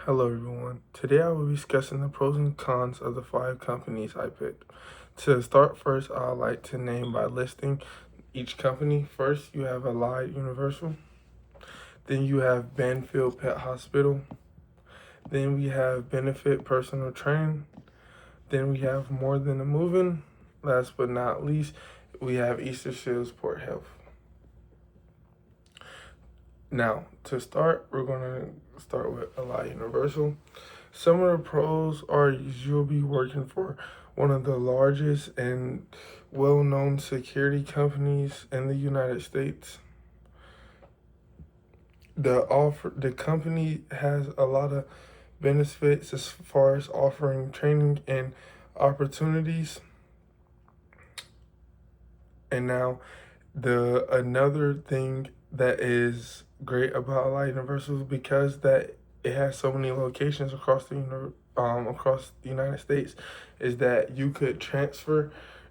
Hello everyone. Today I will be discussing the pros and cons of the 5 companies I picked. To start first, I'd like to name by listing each company. First, you have Allied Universal. Then you have Banfield Pet Hospital. Then we have Benefit Personal Training. Then we have More Than a Moving. Last but not least, we have Easter Seals Port Health. Now, to start, we're going to start with Allied Universal. Some of the pros are you'll be working for one of the largest and well-known security companies in the United States. The company has a lot of benefits as far as offering training and opportunities. And now the another thing that is great about Allied Universal is because that it has so many locations across the United States, is that you could transfer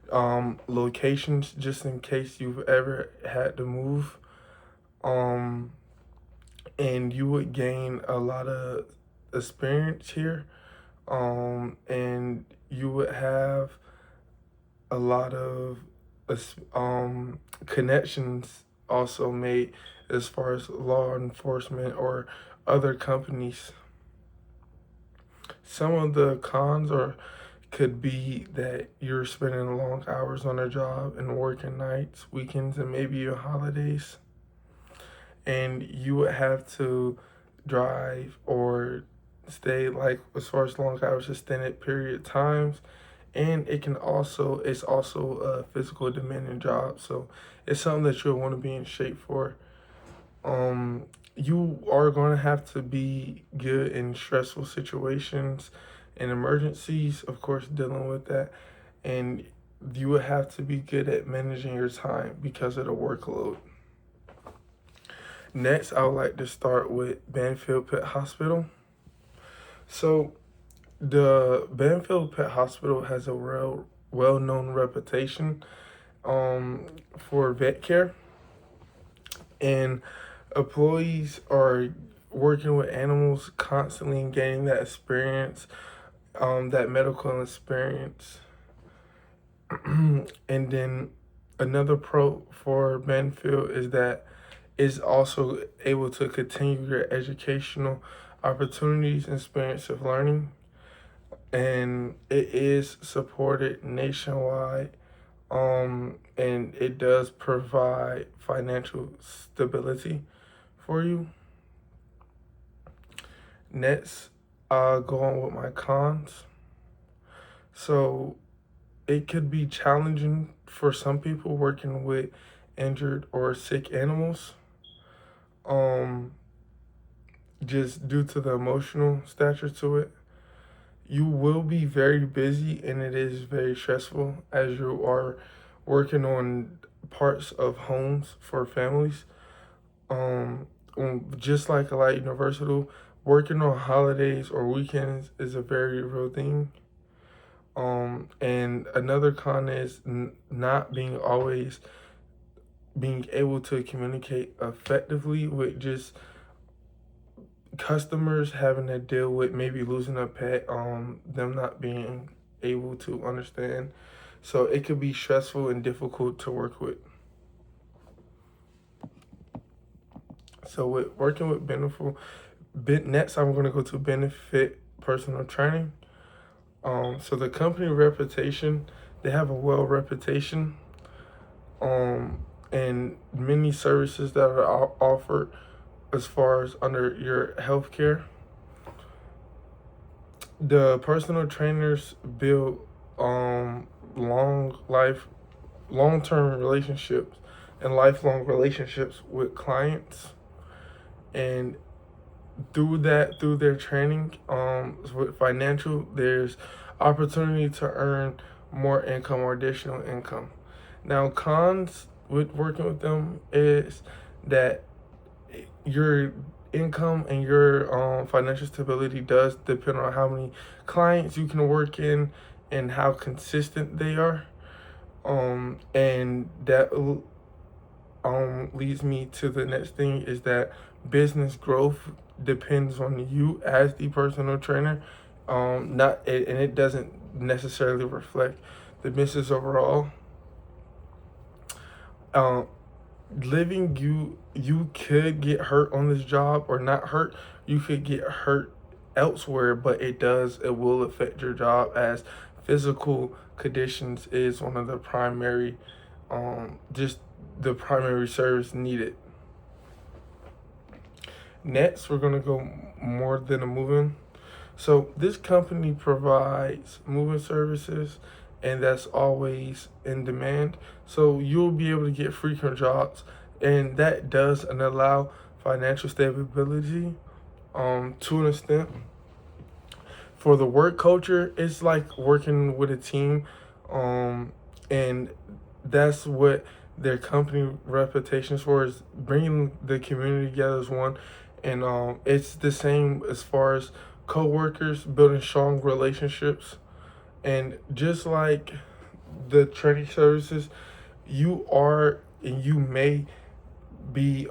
locations just in case you've ever had to move, and you would gain a lot of experience here, and you would have a lot of connections also made as far as law enforcement or other companies. Some of the cons are could be that you're spending long hours on a job and working nights, weekends, and maybe your holidays, and you would have to drive or stay like as far as long hours, extended period times, and it's also a physical demanding job, so it's something that you'll want to be in shape for. You are going to have to be good in stressful situations and emergencies, of course, dealing with that, and you would have to be good at managing your time because of the workload. Next, I would like to start with Banfield Pet Hospital. So the Banfield Pet Hospital has a well-known reputation for vet care, and employees are working with animals constantly and gaining that experience, that medical experience. And then another pro for Banfield is that it's also able to continue your educational opportunities and experience of learning, and it is supported nationwide, and it does provide financial stability for you. Next, I'll go on with my cons. So it could be challenging for some people working with injured or sick animals, um, just due to the emotional stature to it. You will be very busy and it is very stressful as you are working on parts of homes for families. Um, just like a light universal, working on holidays or weekends is a very real thing. And another con is not being able to communicate effectively with just customers, having to deal with maybe losing a pet, them not being able to understand. So it could be stressful and difficult to work with. So with working with next I'm going to go to Benefit Personal Training. So the company reputation, they have a well reputation, and many services that are offered as far as under your healthcare. The personal trainers build long life, long term relationships and lifelong relationships with clients, and through their training, with financial, there's opportunity to earn more income or additional income. Now, cons with working with them is that your income and your financial stability does depend on how many clients you can work in and how consistent they are. And that leads me to the next thing, is that business growth depends on you as the personal trainer. Not and it doesn't necessarily reflect the business overall. Um, Living, you could get hurt on this job, or not hurt. You could get hurt elsewhere, but it will affect your job, as physical conditions is one of the primary, just the primary service needed. Next, we're gonna go more than a moving. So this company provides moving services, and that's always in demand. So you'll be able to get frequent jobs, and that does and allow financial stability, to an extent. For the work culture, it's like working with a team, and that's what their company reputation is for, is bringing the community together as one. And it's the same as far as co-workers building strong relationships. And just like the training services, you may be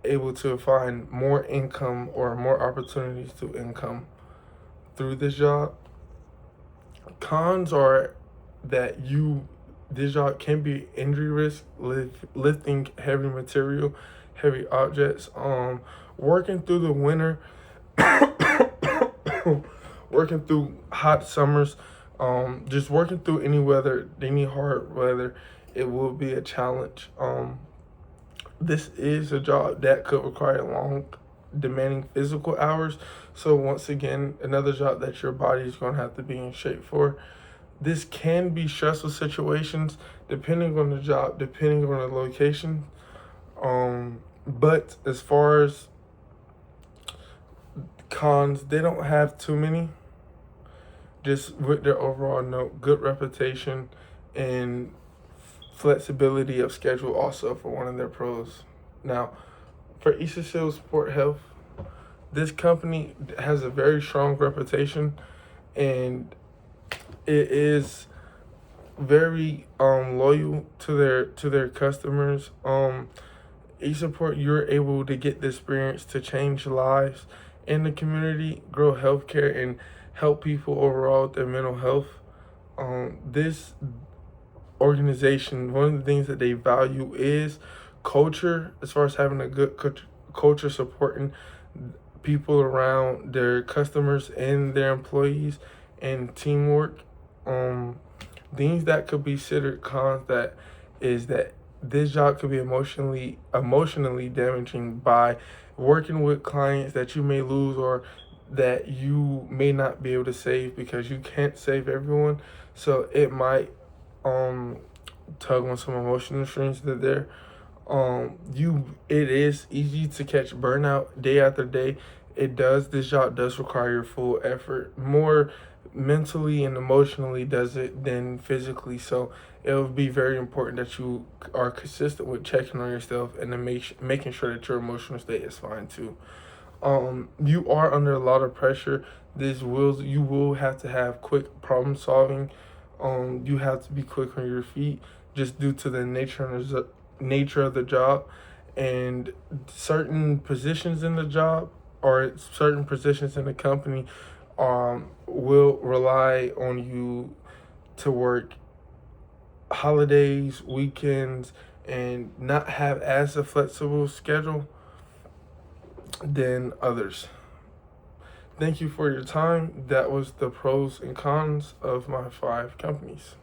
able to find more income or more opportunities to income through this job. Cons are that you this job can be injury risk, lifting heavy material, heavy objects, working through the winter, working through hot summers, just working through any weather, any hard weather. It will be a challenge. This is a job that could require long, demanding physical hours. So once again, another job that your body is going to have to be in shape for. This can be stressful situations depending on the job, depending on the location. But as far as cons, they don't have too many. Just with their overall note, good reputation and flexibility of schedule also for one of their pros. Now, for Eastern Shield Sport Health, this company has a very strong reputation, and it is very loyal to their customers. eSupport, you're able to get the experience to change lives in the community, grow healthcare, and help people overall with their mental health. This organization, one of the things that they value is culture, as far as having a good culture, supporting people around their customers and their employees, and teamwork. Things that could be considered cons, that is that this job could be emotionally damaging by working with clients that you may lose, or that you may not be able to save, because you can't save everyone. So it might tug on some emotional strings that there. It is easy to catch burnout day after day. This job does require your full effort, more mentally and emotionally does it than physically. So it would be very important that you are consistent with checking on yourself, and then making sure that your emotional state is fine too. You are under a lot of pressure. You will have to have quick problem solving. You have to be quick on your feet, just due to the nature of the job, and certain positions in the job, or certain positions in the company, will rely on you to work holidays, weekends, and not have as a flexible schedule than others. Thank you for your time. That was the pros and cons of my 5 companies.